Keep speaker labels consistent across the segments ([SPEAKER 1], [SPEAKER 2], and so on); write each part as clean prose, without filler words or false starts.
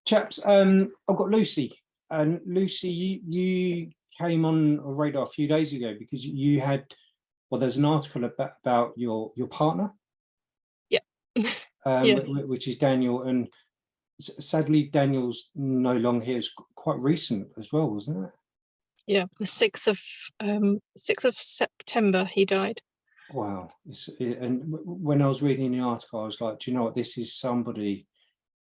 [SPEAKER 1] Chaps, I've got Lucy, and Lucy, you came on a radar a few days ago because you had, well, there's an article about your partner,
[SPEAKER 2] Yeah. Yeah.
[SPEAKER 1] which is Daniel, and sadly Daniel's no longer here. It's quite recent as well, wasn't it?
[SPEAKER 2] Yeah, the 6th of September he died.
[SPEAKER 1] Wow. And when I was reading the article, I was like, do you know what, this is somebody,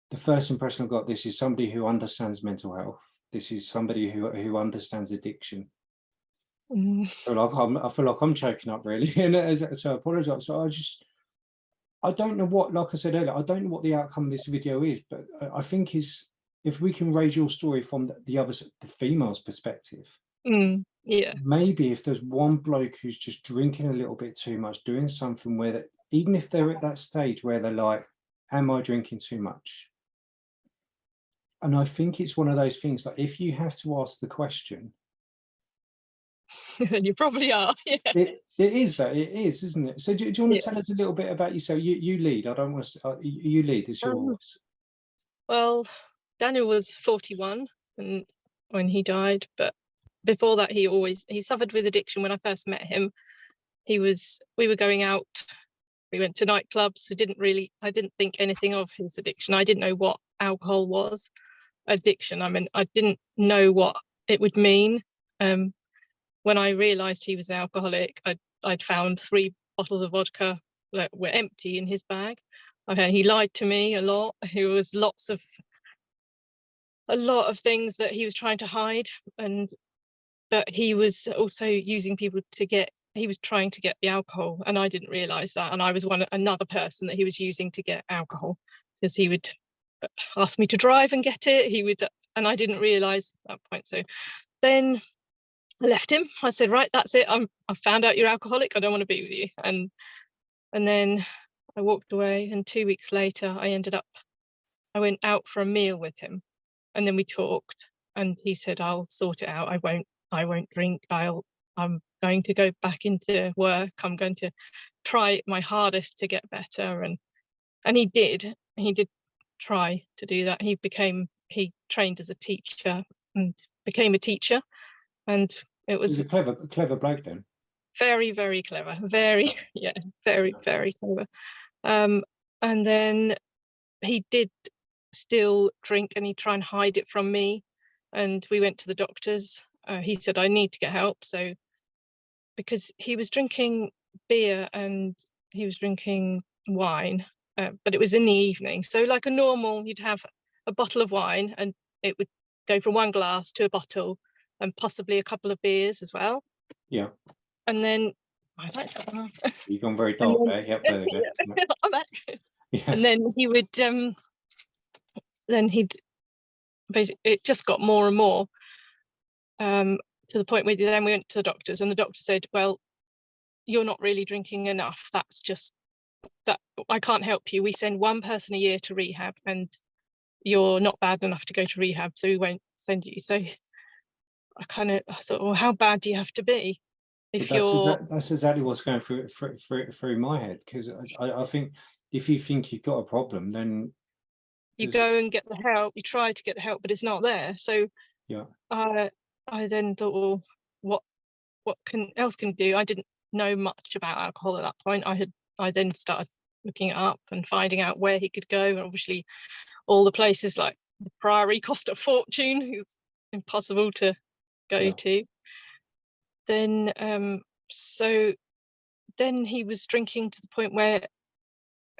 [SPEAKER 1] the first impression I got, this is somebody who understands mental health. This is somebody who understands addiction. I feel like I'm choking up, really, and so I apologize. So I don't know what, like I said earlier, I don't know what the outcome of this video is, but I think is if we can raise your story from the female's perspective.
[SPEAKER 2] Yeah.
[SPEAKER 1] Maybe if there's one bloke who's just drinking a little bit too much, doing something where that, even if they're at that stage where they're like, am I drinking too much? And I think it's one of those things, like if you have to ask the question,
[SPEAKER 2] you probably are. Yeah.
[SPEAKER 1] It is, isn't it? So do you want to tell us a little bit about yourself? You lead. I don't want to. You lead. It's yours.
[SPEAKER 2] Well, Daniel was 41 when he died, but before that, he suffered with addiction. When I first met him, we were going out. We went to nightclubs. I didn't think anything of his addiction. I didn't know what alcohol was. Addiction. I mean, I didn't know what it would mean. When I realised he was an alcoholic, I'd found 3 bottles of vodka that were empty in his bag. Okay, he lied to me a lot. There was a lot of things that he was trying to hide, but he was also using people he was trying to get the alcohol, and I didn't realise that. And I was another person that he was using to get alcohol, because he would ask me to drive and get it. And I didn't realise at that point. So then I left him. I said, right, that's it. I found out you're alcoholic. I don't want to be with you. And then I walked away. And 2 weeks later, I went out for a meal with him. And then we talked. And he said, I'll sort it out. I won't drink. I'm going to go back into work. I'm going to try my hardest to get better. And he did. He did try to do that. He trained as a teacher and became a teacher. And it was
[SPEAKER 1] a clever bloke then.
[SPEAKER 2] Very, very clever. Very, yeah, very, very clever. And then he did still drink, and he'd try and hide it from me. And we went to the doctors. He said, I need to get help. So, because he was drinking beer and he was drinking wine, but it was in the evening. So like a normal, you'd have a bottle of wine and it would go from 1 glass to a bottle, and possibly a couple of beers as well.
[SPEAKER 1] Yeah.
[SPEAKER 2] And then I like that.
[SPEAKER 1] You've gone very dark there. Yep, there we go.
[SPEAKER 2] I'm back. Yeah. And then he would it just got more and more, to the point where then we went to the doctors, and the doctor said, well, you're not really drinking enough. That's just that. I can't help you. We send 1 person a year to rehab, and you're not bad enough to go to rehab, so we won't send you. So I thought, well, how bad do you have to be?
[SPEAKER 1] That's exactly what's going through my head, because I think if you think you've got a problem, then
[SPEAKER 2] you go and get the help. You try to get the help, but it's not there. So
[SPEAKER 1] yeah,
[SPEAKER 2] I then thought, well, what else can do? I didn't know much about alcohol at that point. I then started looking it up and finding out where he could go. And obviously, all the places like the Priory cost a fortune. It's impossible to go to. Then so then he was drinking to the point where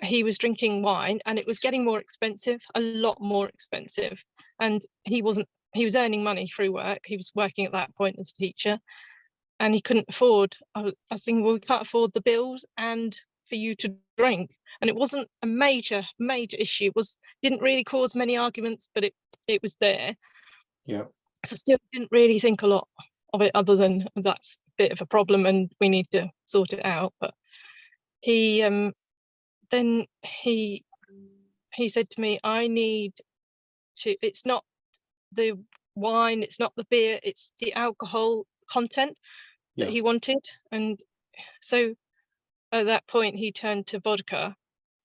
[SPEAKER 2] he was drinking wine, and it was getting more expensive, a lot more expensive. And he was earning money through work. He was working at that point as a teacher, and he couldn't afford. I was thinking, well, we can't afford the bills and for you to drink. And it wasn't a major issue. It didn't really cause many arguments, but it was there.
[SPEAKER 1] Yeah.
[SPEAKER 2] So still didn't really think a lot of it, other than that's a bit of a problem and we need to sort it out. But he then he said to me, I need to, it's not the wine, it's not the beer, it's the alcohol content that he wanted. And so at that point he turned to vodka,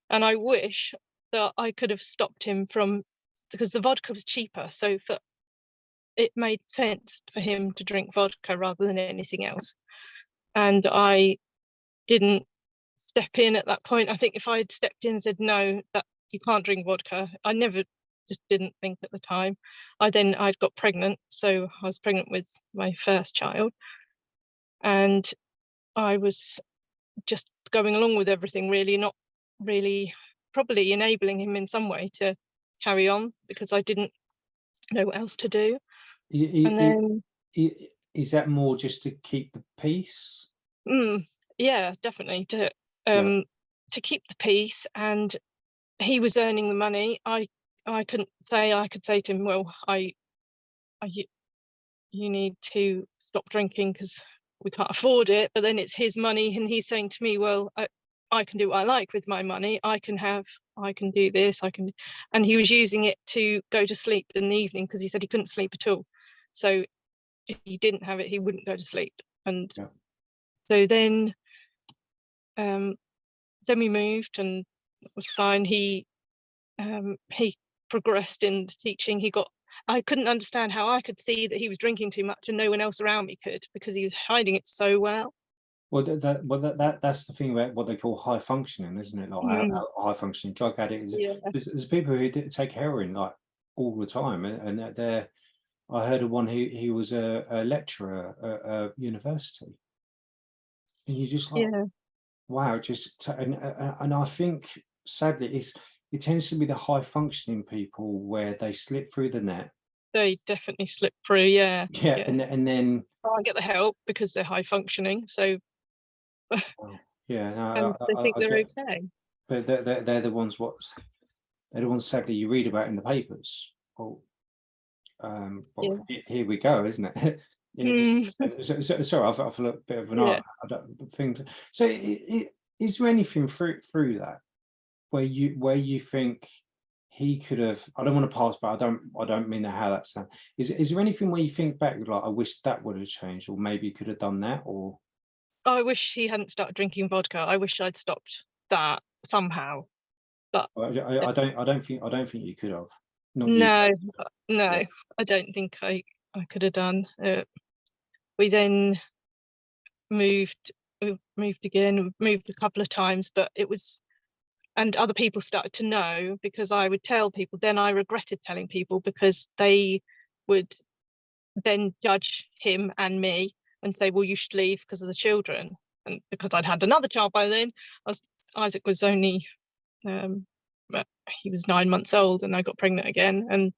[SPEAKER 2] and I wish that I could have stopped him from because the vodka was cheaper, so it made sense for him to drink vodka rather than anything else. And I didn't step in at that point. I think if I had stepped in and said, no, that you can't drink vodka, I never, just didn't think at the time. I'd got pregnant, so I was pregnant with my first child, and I was just going along with everything, really, not really, probably enabling him in some way to carry on, because I didn't know what else to do. And then
[SPEAKER 1] Is that more just to keep the peace?
[SPEAKER 2] yeah, definitely to
[SPEAKER 1] Yeah.
[SPEAKER 2] keep the peace. And he was earning the money. I could say to him, well, you need to stop drinking because we can't afford it. But then it's his money, and he's saying to me, well, I can do what I like with my money. I can do this, and he was using it to go to sleep in the evening, because he said he couldn't sleep at all. So if he didn't have it, he wouldn't go to sleep. And
[SPEAKER 1] Yeah.
[SPEAKER 2] so then we moved, and it was fine. He progressed in the teaching. I couldn't understand how I could see that he was drinking too much and no one else around me could, because he was hiding it so well.
[SPEAKER 1] Well, that's the thing about what they call high functioning, isn't it? Like high functioning drug addicts.
[SPEAKER 2] Yeah.
[SPEAKER 1] There's people who take heroin like all the time, and they're. I heard of one he was a lecturer at a university, and you just like,
[SPEAKER 2] Yeah,
[SPEAKER 1] wow, and I think sadly it tends to be the high functioning people where they slip through the net.
[SPEAKER 2] they definitely slip through. Yeah.
[SPEAKER 1] Yeah, and then
[SPEAKER 2] Can't get the help because they're high functioning, so
[SPEAKER 1] oh, yeah,
[SPEAKER 2] and
[SPEAKER 1] no,
[SPEAKER 2] they think
[SPEAKER 1] I
[SPEAKER 2] they're
[SPEAKER 1] get,
[SPEAKER 2] okay.
[SPEAKER 1] but they're the ones they're the ones sadly you read about in the papers. Well,
[SPEAKER 2] Yeah.
[SPEAKER 1] here we go, isn't it?
[SPEAKER 2] Mm,
[SPEAKER 1] Sorry, I feel a bit of an
[SPEAKER 2] yeah.
[SPEAKER 1] I don't think so. Is there anything through that where you think he could have? I don't want to pass, but I don't mean how that sounds. Is there anything where you think back like I wish that would have changed, or maybe you could have done that, or
[SPEAKER 2] I wish he hadn't started drinking vodka. I wish I'd stopped that somehow. But
[SPEAKER 1] I don't think you could have. Not you.
[SPEAKER 2] no,
[SPEAKER 1] Yeah.
[SPEAKER 2] no, I don't think I could have done. We then moved again, moved a couple of times, but it was, and other people started to know, because I would tell people. Then I regretted telling people, because they would then judge him and me and say, well, you should leave because of the children. And because I'd had another child by then, Isaac was only he was 9 months old, and I got pregnant again,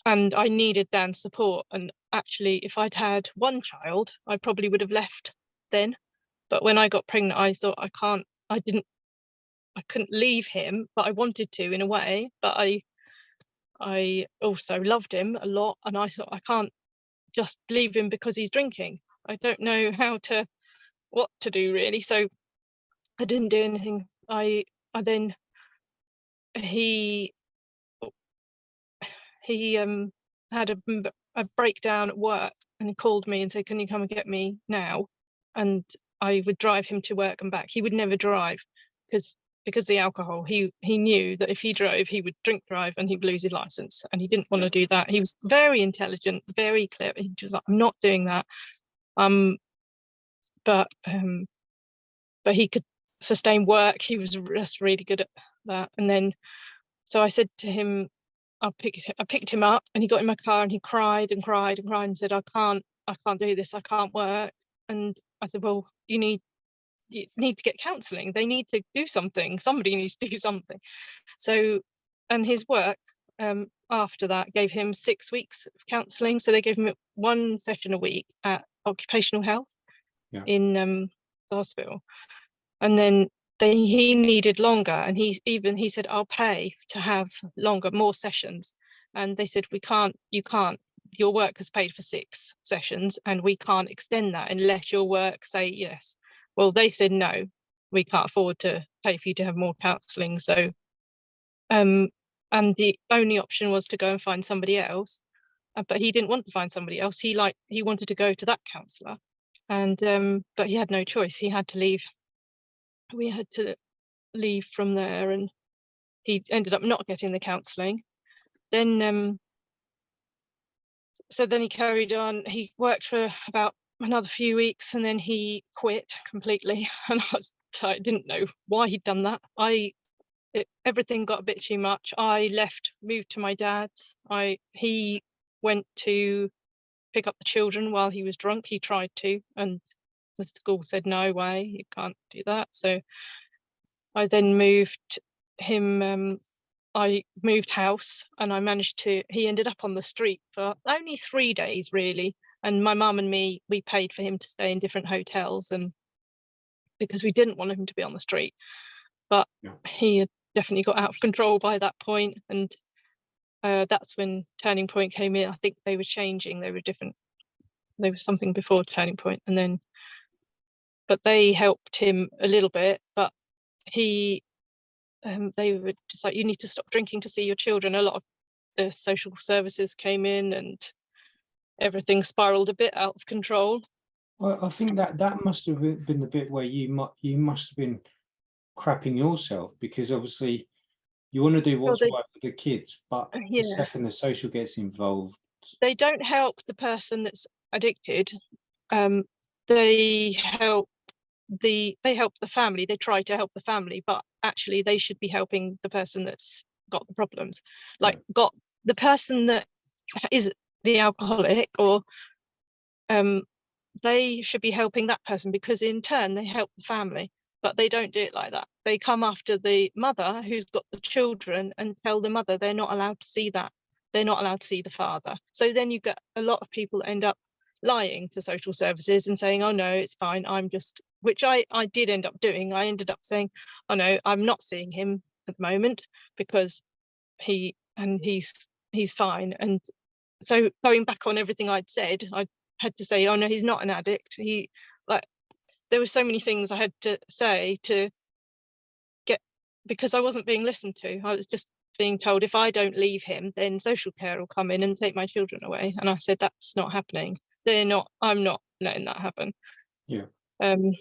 [SPEAKER 2] and I needed Dan's support. And actually, if I'd had one child, I probably would have left then. But when I got pregnant, I thought, I couldn't leave him, but I wanted to in a way. But I also loved him a lot, and I thought, I can't just leave him because he's drinking. I don't know what to do, really. So I didn't do anything. I then he had a breakdown at work, and he called me and said, can you come and get me now? And I would drive him to work and back. He would never drive because the alcohol. He knew that if he drove, he would drink drive and he'd lose his license, and he didn't want to do that. He was very intelligent, very clever. He was like, I'm not doing that. But he could sustain work. He was just really good at that. And then, so I said to him, I picked him up, and he got in my car, and he cried and cried and cried and said, I can't do this. I can't work. And I said, well, you need to get counselling. They need to do something. Somebody needs to do something. So, and his work after that gave him 6 weeks of counselling. So they gave him 1 session a week at occupational health in the hospital. And then he needed longer, and he said, I'll pay to have more sessions. And they said, your work has paid for 6 sessions, and we can't extend that unless your work say yes. Well, they said, no, we can't afford to pay for you to have more counselling. So and the only option was to go and find somebody else. But he didn't want to find somebody else. He wanted to go to that counsellor, and but he had no choice. He had to leave. We had to leave from there, and he ended up not getting the counselling. then so then he carried on. He worked for about another few weeks, and then he quit completely. And I didn't know why he'd done that. Everything got a bit too much. I left, moved to my dad's. He went to pick up the children while he was drunk. He tried to, and the school said, no way, you can't do that. So I then moved him, I moved house, and he ended up on the street for only 3 days really. And my mum and me, we paid for him to stay in different hotels, and because we didn't want him to be on the street. But he had definitely got out of control by that point, and that's when Turning Point came in. I think they were changing, they were different. There was something before Turning Point, and then, but they helped him a little bit. But they were just like, you need to stop drinking to see your children. A lot of the social services came in, and everything spiraled a bit out of control.
[SPEAKER 1] Well, I think that must have been the bit where you must have been crapping yourself, because obviously you want to do what's right for the kids, but the second the social gets involved,
[SPEAKER 2] they don't help the person that's addicted. They help the family. They try to help the family, but actually they should be helping the person that's got the problems, like got the person that is the alcoholic, or they should be helping that person, because in turn they help the family. But they don't do it like that. They come after the mother who's got the children and tell the mother they're not allowed to see that. They're not allowed to see the father. So then you get a lot of people that end up lying to social services and saying, oh no, it's fine, I'm just, which I did end up doing. I ended up saying, oh no, I'm not seeing him at the moment because he's fine. And so going back on everything I'd said, I had to say, oh no, he's not an addict. There were so many things I had to say to get, because I wasn't being listened to. I was just being told, if I don't leave him, then social care will come in and take my children away. And I said, that's not happening. I'm not letting that happen.
[SPEAKER 1] Yeah.
[SPEAKER 2] And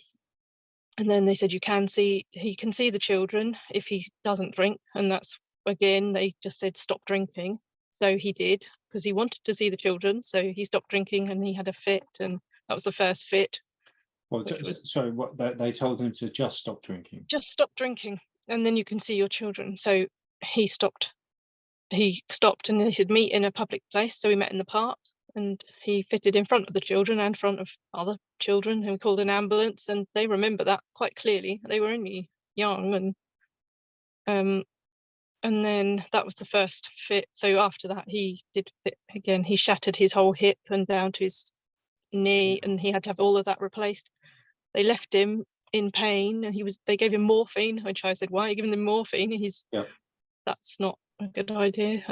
[SPEAKER 2] then they said, he can see the children if he doesn't drink. And that's, again, they just said, stop drinking. So he did, because he wanted to see the children. So he stopped drinking, and he had a fit, and that was the first fit.
[SPEAKER 1] Well, sorry, what they told him to just stop drinking?
[SPEAKER 2] Just stop drinking, and then you can see your children. So he stopped, and they said meet in a public place. So we met in the park, and he fitted in front of the children and in front of other children, and we called an ambulance, and they remember that quite clearly. They were only young, and then that was the first fit. So after that, he did fit again. He shattered his whole hip and down to his knee, and he had to have all of that replaced. They left him in pain, and they gave him morphine, which I said, why are you giving him morphine? That's not a good idea.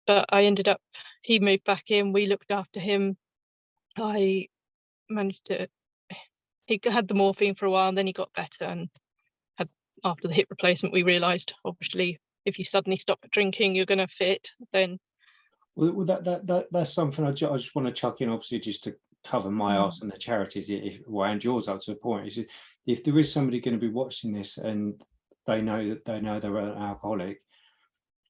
[SPEAKER 2] But I ended up, he moved back in, we looked after him. He had the morphine for a while, and then he got better, and after the hip replacement, we realized, obviously, if you suddenly stop drinking, you're going to fit. Then,
[SPEAKER 1] well, that's something I just want to chuck in, obviously, just to cover my arse and the charities, and yours up to the point. Is if there is somebody going to be watching this and they know they're an alcoholic,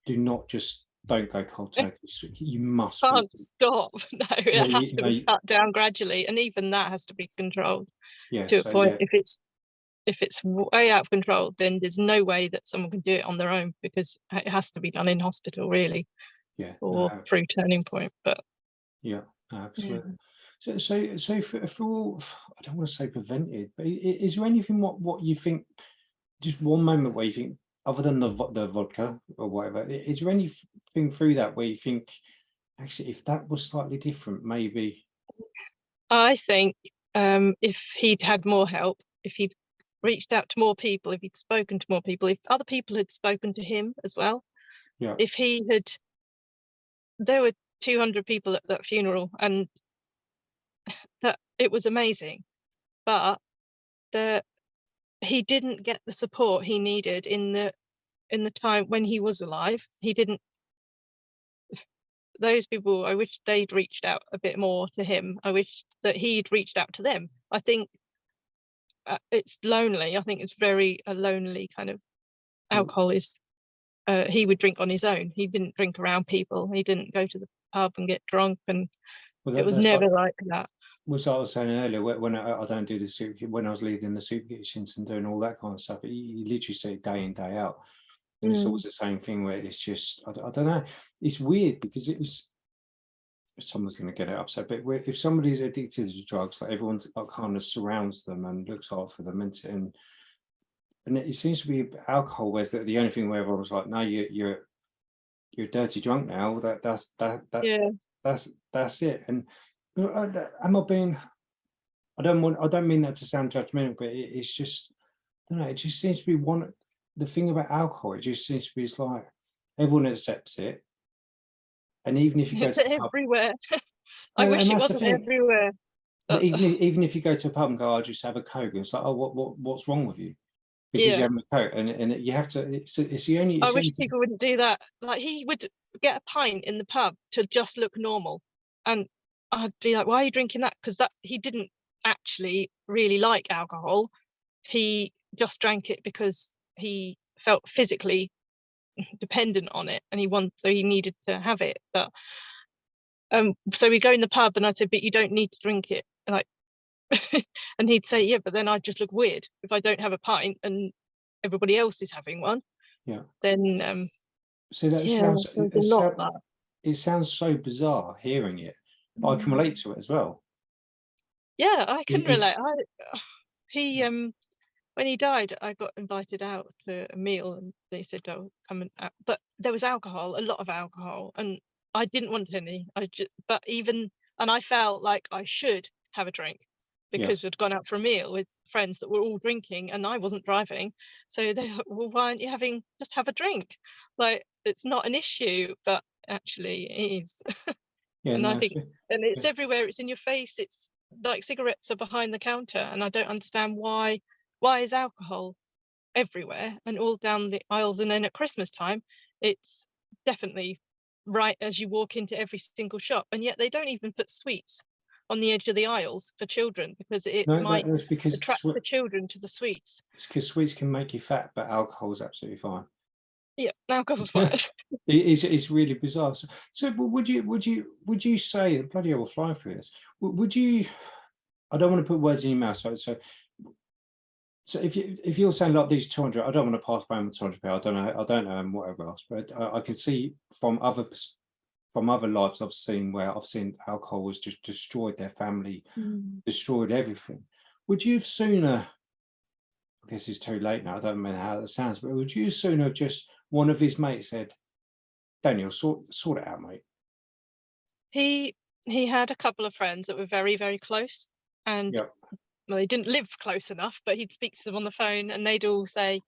[SPEAKER 1] don't go cold turkey. You must
[SPEAKER 2] stop. No, it has to be cut down gradually, and even that has to be controlled to a point. If it's way out of control, then there's no way that someone can do it on their own, because it has to be done in hospital, or through Turning Point. But
[SPEAKER 1] absolutely. So for all, I don't want to say prevented, but is there anything what you think, just one moment where you think, other than the vodka or whatever, is there anything through that where you think, actually, if that was slightly different, maybe?
[SPEAKER 2] I think if he'd had more help, if he'd reached out to more people, if he'd spoken to more people, if other people had spoken to him as well, if he had, there were 200 people at that funeral, and that it was amazing, but he didn't get the support he needed in the time when he was alive. He didn't. Those people, I wish they'd reached out a bit more to him. I wish that he'd reached out to them. I think it's lonely. I think it's very a lonely kind of, alcohol is he would drink on his own. He didn't drink around people. He didn't go to the pub and get drunk, and
[SPEAKER 1] Well,
[SPEAKER 2] it was
[SPEAKER 1] that's
[SPEAKER 2] never like that.
[SPEAKER 1] was I was saying earlier, when I don't do the soup, when I was leading the soup kitchens and doing all that kind of stuff, you literally see it day in, day out. And it's always the same thing where it's just, I don't know, it's weird because it was, someone's going to get it upset, but if somebody's addicted to drugs, like everyone kind of surrounds them and looks after them, and it seems to be alcohol, whereas the only thing where everyone was like, no, you're dirty drunk now.
[SPEAKER 2] Yeah.
[SPEAKER 1] That's it. And am I being? I don't mean that to sound judgmental, but it's just, I don't know. It just seems to be one. The thing about alcohol, it just seems to be, it's like everyone accepts it, and even if you go
[SPEAKER 2] It's
[SPEAKER 1] to the pub,
[SPEAKER 2] everywhere. I
[SPEAKER 1] no,
[SPEAKER 2] wish
[SPEAKER 1] and
[SPEAKER 2] it
[SPEAKER 1] that's the
[SPEAKER 2] wasn't
[SPEAKER 1] thing.
[SPEAKER 2] everywhere.
[SPEAKER 1] But
[SPEAKER 2] But
[SPEAKER 1] even if you go to a pub and go, I'll just have a Coke, and it's like, oh, what's wrong with you? Because
[SPEAKER 2] yeah,
[SPEAKER 1] you're having a Coke, and you have to. It's the only.
[SPEAKER 2] I
[SPEAKER 1] It's the
[SPEAKER 2] wish
[SPEAKER 1] only thing.
[SPEAKER 2] people wouldn't do that. Like, he would get a pint in the pub to just look normal, and I'd be like, why are you drinking that? Because that he didn't actually really like alcohol. He just drank it because he felt physically dependent on it, and so he needed to have it. But so we go in the pub, and I'd say, but you don't need to drink it, like. And he'd say, yeah, but then I'd just look weird if I don't have a pint and everybody else is having one.
[SPEAKER 1] Yeah.
[SPEAKER 2] Then
[SPEAKER 1] So that
[SPEAKER 2] yeah,
[SPEAKER 1] sounds.
[SPEAKER 2] so there's a lot of that.
[SPEAKER 1] It sounds so bizarre hearing it, but I can relate to it as well.
[SPEAKER 2] Yeah, I can
[SPEAKER 1] It's
[SPEAKER 2] relate. He when he died, I got invited out to a meal, and they said, "Oh, come and," but there was alcohol, a lot of alcohol, and I didn't want any. But even, and I felt like I should have a drink
[SPEAKER 1] yeah,
[SPEAKER 2] because we'd gone out for a meal with friends that were all drinking, and I wasn't driving. So they were, well, why aren't you just have a drink? Like, it's not an issue, but actually it is.
[SPEAKER 1] yeah,
[SPEAKER 2] And I
[SPEAKER 1] no,
[SPEAKER 2] think, and it's everywhere. It's in your face. It's like cigarettes are behind the counter, and I don't understand why. Why is alcohol everywhere and all down the aisles? And then at Christmas time, it's definitely right as you walk into every single shop. And yet they don't even put sweets on the edge of the aisles for children, because it
[SPEAKER 1] no,
[SPEAKER 2] might
[SPEAKER 1] that's because
[SPEAKER 2] attract the children to the sweets.
[SPEAKER 1] it's because sweets can make you fat, but alcohol is absolutely fine.
[SPEAKER 2] Yeah, alcohol's fine.
[SPEAKER 1] It's really bizarre. So but would you say, bloody hell, we're flying through this? Would you? I don't want to put words in your mouth. So if you're saying like these 200, I don't want to pass by with 200 pounds. I don't know, and whatever else. But I can see from other lives I've seen, where I've seen alcohol has just destroyed their family, destroyed everything. Would you have sooner? I guess it's too late now. I don't know how that sounds, but would you sooner have just one of his mates said, "Daniel, sort it out, mate."
[SPEAKER 2] He he had a couple of friends that were very, very close, and
[SPEAKER 1] Yeah,
[SPEAKER 2] well, they didn't live close enough, but he'd speak to them on the phone, and they'd all say,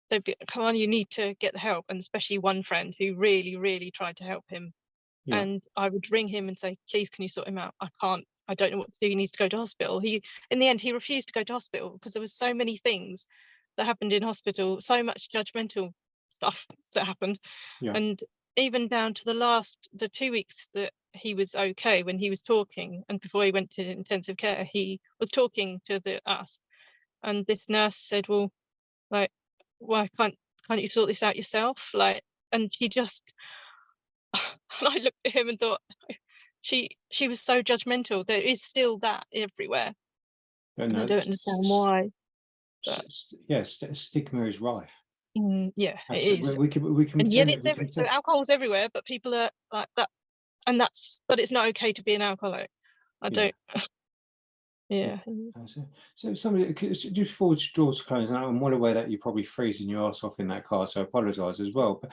[SPEAKER 2] they'd be, come on, you need to get the help. And especially one friend who really, really tried to help him.
[SPEAKER 1] yeah,
[SPEAKER 2] And I would ring him and say, please, can you sort him out? I can't, I don't know what to do. He needs to go to hospital. In the end, he refused to go to hospital because there was so many things that happened in hospital, so much judgmental stuff that happened.
[SPEAKER 1] yeah,
[SPEAKER 2] And even down to the 2 weeks that he was okay, when he was talking, and before he went to intensive care, he was talking to us. And this nurse said, well, like, why can't you sort this out yourself? Like, and she just, and I looked at him and thought, she was so judgmental. There is still that everywhere,
[SPEAKER 1] but
[SPEAKER 2] and I
[SPEAKER 1] no,
[SPEAKER 2] don't understand why. But
[SPEAKER 1] stigma is rife.
[SPEAKER 2] yeah, it
[SPEAKER 1] Absolutely,
[SPEAKER 2] is.
[SPEAKER 1] we can
[SPEAKER 2] And yet
[SPEAKER 1] pretend that
[SPEAKER 2] it's
[SPEAKER 1] we can
[SPEAKER 2] so
[SPEAKER 1] pretend.
[SPEAKER 2] alcohol's everywhere, but people are like that, and but it's not okay to be an alcoholic. I
[SPEAKER 1] Yeah.
[SPEAKER 2] don't. Yeah.
[SPEAKER 1] So somebody, just before we draw to close, and I'm well aware that you're probably freezing your ass off in that car, so I apologise as well. But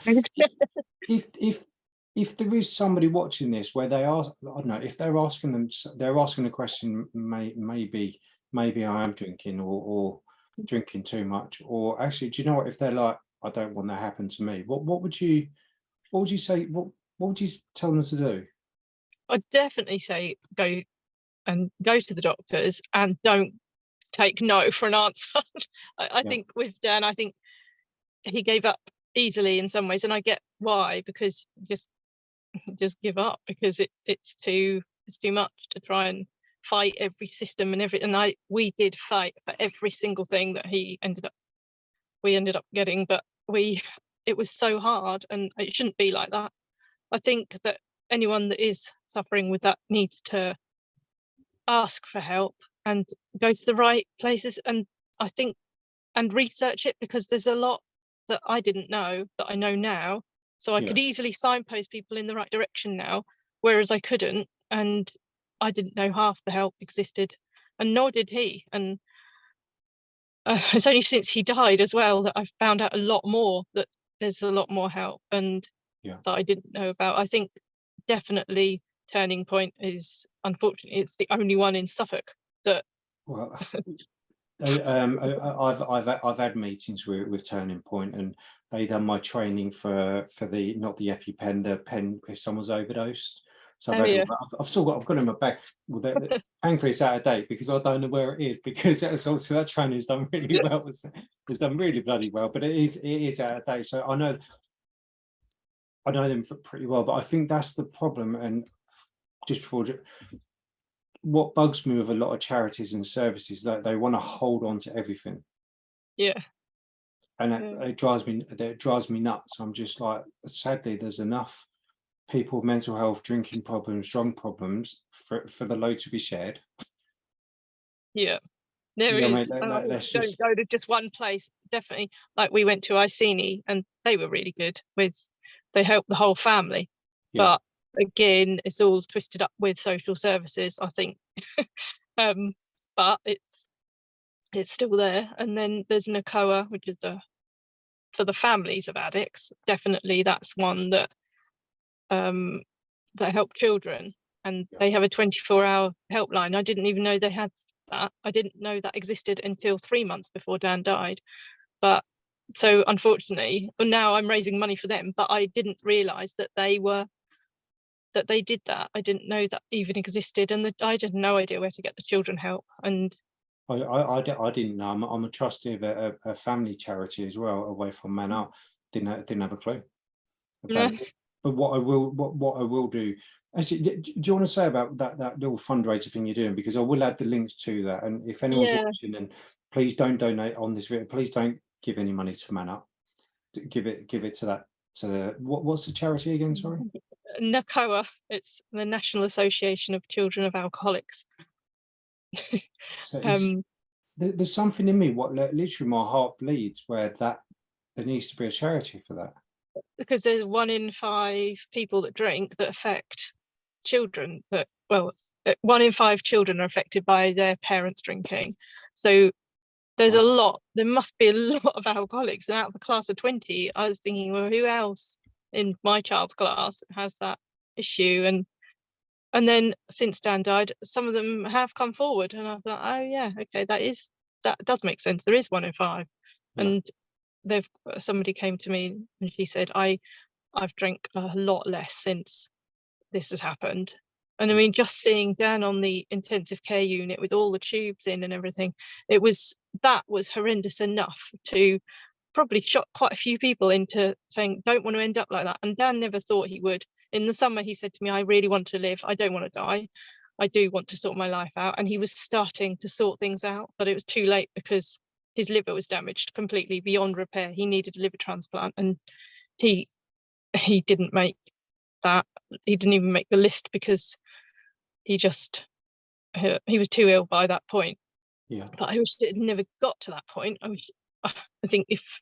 [SPEAKER 1] if if if there is somebody watching this where they are, I don't know, if they're asking the question, maybe I am drinking, or drinking too much, or actually, do you know what? If they're like, I don't want that to happen to me, what would you say? What would you tell them to do?
[SPEAKER 2] I'd definitely say go to the doctors and don't take no for an answer. I
[SPEAKER 1] Yeah,
[SPEAKER 2] think with Dan, I think he gave up easily in some ways, and I get why, because just give up, because it's too much to try and fight every system and we did fight for every single thing that we ended up getting, but it was so hard, and it shouldn't be like that. I think that anyone that is suffering with that needs to ask for help and go to the right places, and I think, and research it, because there's a lot that I didn't know that I know now. So I
[SPEAKER 1] Yeah.
[SPEAKER 2] could easily signpost people in the right direction now, whereas I couldn't, and I didn't know half the help existed, and nor did he. And it's only since he died as well that I've found out a lot more, that there's a lot more help, and
[SPEAKER 1] Yeah.
[SPEAKER 2] that I didn't know about. I think definitely Turning Point is, unfortunately, it's the only one in Suffolk that.
[SPEAKER 1] Well, I've had meetings with Turning Point, and they done my training for the, not the EpiPen, the pen if someone's overdosed. So I've
[SPEAKER 2] Oh
[SPEAKER 1] had all
[SPEAKER 2] yeah.
[SPEAKER 1] that. I've got it in my bag. Well, thankfully it's out of date because I don't know where it is, because that's also, that training has done really well. It's done really bloody well, but it is out of date. So I know them pretty well, but I think that's the problem. And just before, what bugs me with a lot of charities and services, that they want to hold on to everything,
[SPEAKER 2] Yeah.
[SPEAKER 1] and
[SPEAKER 2] Yeah.
[SPEAKER 1] it drives me nuts. I'm just like, sadly, there's enough people with mental health, drinking problems, drug problems for the load to be shared.
[SPEAKER 2] Yeah.
[SPEAKER 1] Do
[SPEAKER 2] There
[SPEAKER 1] you know what
[SPEAKER 2] is.
[SPEAKER 1] I mean?
[SPEAKER 2] And I think
[SPEAKER 1] Let's
[SPEAKER 2] don't
[SPEAKER 1] just,
[SPEAKER 2] go to just one place. Definitely, like we went to Iceni, and they were really good with. They helped the whole family,
[SPEAKER 1] yeah,
[SPEAKER 2] but again, it's all twisted up with social services, I think. um, but it's still there. And then there's NACOA, which is for the families of addicts. Definitely, that's one that that help children, and
[SPEAKER 1] yeah.
[SPEAKER 2] they have a 24-hour helpline. I didn't even know they had that. I didn't know that existed until 3 months before Dan died. But so unfortunately, now I'm raising money for them, but I didn't realize that they did that. I didn't know that even existed, and that I had no idea where to get the children help. And
[SPEAKER 1] I didn't know. I'm a trustee of a family charity as well, away from MANUP. Didn't have a clue about it. But what I will do. Actually, do you want to say about that little fundraiser thing you're doing? Because I will add the links to that. And if anyone's
[SPEAKER 2] yeah,
[SPEAKER 1] watching, then please don't donate on this video. Please don't give any money to MANUP. Give it to that. To what's the charity again? Sorry.
[SPEAKER 2] NACOA, it's the National Association of Children of Alcoholics.
[SPEAKER 1] So it's,
[SPEAKER 2] um
[SPEAKER 1] there's something in me. What literally my heart bleeds, where that there needs to be a charity for that.
[SPEAKER 2] because there's 1 in 5 people that drink that affect children, that, well, 1 in 5 children are affected by their parents drinking. So there's a
[SPEAKER 1] Wow.
[SPEAKER 2] lot, there must be a lot of alcoholics, and out of a class of 20, I was thinking, well, who else in my child's class has that issue? And then since Dan died, some of them have come forward, and I thought, oh yeah, okay, that does make sense. There is 1 in 5.
[SPEAKER 1] Yeah.
[SPEAKER 2] And somebody came to me and she said, I've drank a lot less since this has happened. And I
[SPEAKER 1] Yeah.
[SPEAKER 2] mean, just seeing Dan on the intensive care unit with all the tubes in and everything, that was horrendous enough to probably shock quite a few people into saying, don't want to end up like that. And Dan never thought he would. In the summer, he said to me, I really want to live. I don't want to die. I do want to sort my life out. And he was starting to sort things out, but it was too late because his liver was damaged completely beyond repair. He needed a liver transplant, and he didn't make that. He didn't even make the list because he was too ill by that point.
[SPEAKER 1] Yeah.
[SPEAKER 2] But I wish it had never got to that point. I think if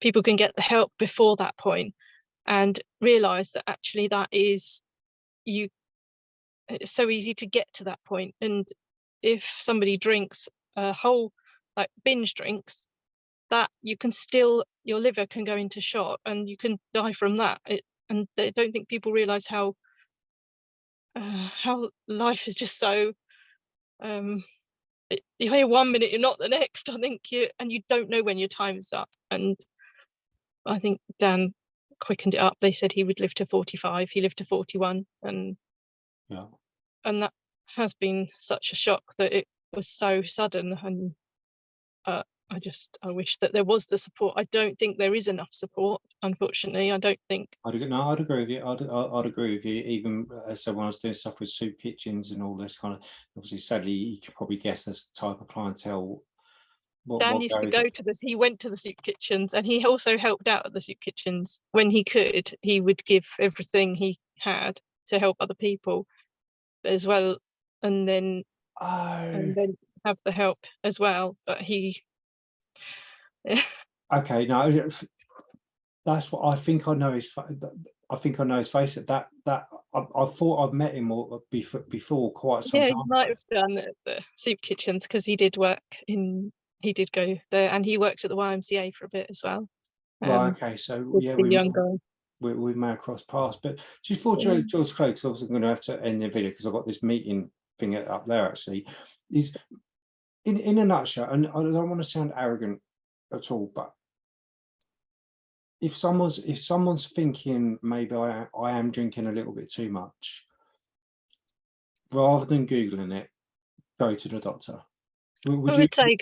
[SPEAKER 2] people can get the help before that point and realize that actually that is you, it's so easy to get to that point. And if somebody drinks a whole, like binge drinks, that you can still, your liver can go into shock and you can die from that. And I don't think people realize how life is just so you're here 1 minute, you're not the next. I think you don't know when your time is up. And I think Dan quickened it up. They said he would live to 45. He lived to 41, and
[SPEAKER 1] Yeah.
[SPEAKER 2] that has been such a shock that it was so sudden. And I wish that there was the support. I don't think there is enough support, unfortunately. I don't think.
[SPEAKER 1] I'd agree with you. I'd agree with you. Even so, when I was doing stuff with soup kitchens and all this kind of, obviously, sadly, you could probably guess this type of clientele
[SPEAKER 2] Dan
[SPEAKER 1] what
[SPEAKER 2] used to
[SPEAKER 1] goes.
[SPEAKER 2] go to this. He went to the soup kitchens, and he also helped out at the soup kitchens when he could. He would give everything he had to help other people as well, and then
[SPEAKER 1] Oh,
[SPEAKER 2] have the help as well. But he,
[SPEAKER 1] okay. No, that's what I think. I know his. I think I know his face. That I thought I'd met him before quite some
[SPEAKER 2] yeah,
[SPEAKER 1] time
[SPEAKER 2] he might
[SPEAKER 1] ago.
[SPEAKER 2] have done at the soup kitchens because he did work in. He did go there, and he worked at the YMCA for a bit as well.
[SPEAKER 1] Right. Okay. So
[SPEAKER 2] With
[SPEAKER 1] yeah,
[SPEAKER 2] the young guy.
[SPEAKER 1] we may have crossed paths. But just before
[SPEAKER 2] Yeah.
[SPEAKER 1] George Craig, because I was going to have to end the video because I've got this meeting thing up there. Actually, is in a nutshell, and I don't want to sound arrogant at all, but if someone's thinking maybe I am drinking a little bit too much, rather than googling it, go to the doctor. Would
[SPEAKER 2] I
[SPEAKER 1] you?
[SPEAKER 2] would say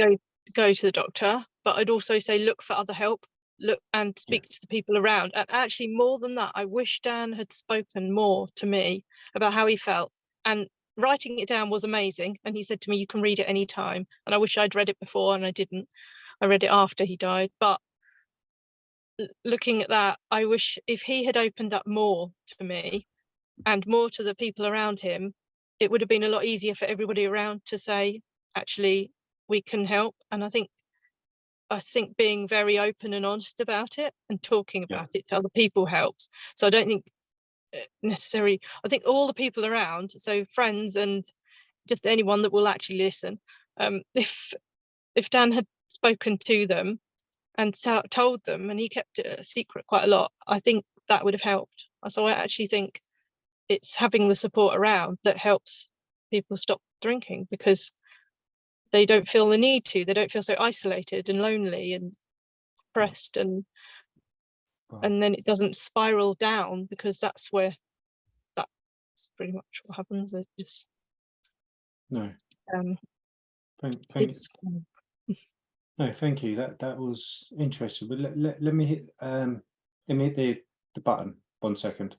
[SPEAKER 2] go to the doctor, but I'd also say look for other help. Look and
[SPEAKER 1] Yeah,
[SPEAKER 2] speak to the people around. And actually, more than that, I wish Dan had spoken more to me about how he felt. And writing it down was amazing. And he said to me, "You can read it any time." And I wish I'd read it before, and I didn't. I read it after he died. But looking at that, I wish if he had opened up more to me and more to the people around him, it would have been a lot easier for everybody around to say, actually, we can help. And I think being very open and honest about it and talking
[SPEAKER 1] yeah,
[SPEAKER 2] about it to other people helps. So I don't think necessarily, I think all the people around, so friends and just anyone that will actually listen, if Dan had spoken to them and told them, and he kept it a secret quite a lot, I think that would have helped. So I actually think it's having the support around that helps people stop drinking, because they don't feel the need to. They don't feel so isolated and lonely and depressed, and
[SPEAKER 1] well,
[SPEAKER 2] then it doesn't spiral down, because that's pretty much what happens. It just
[SPEAKER 1] no,
[SPEAKER 2] um
[SPEAKER 1] thank
[SPEAKER 2] it's
[SPEAKER 1] no, thank you. That was interesting. But let me hit the button. 1 second.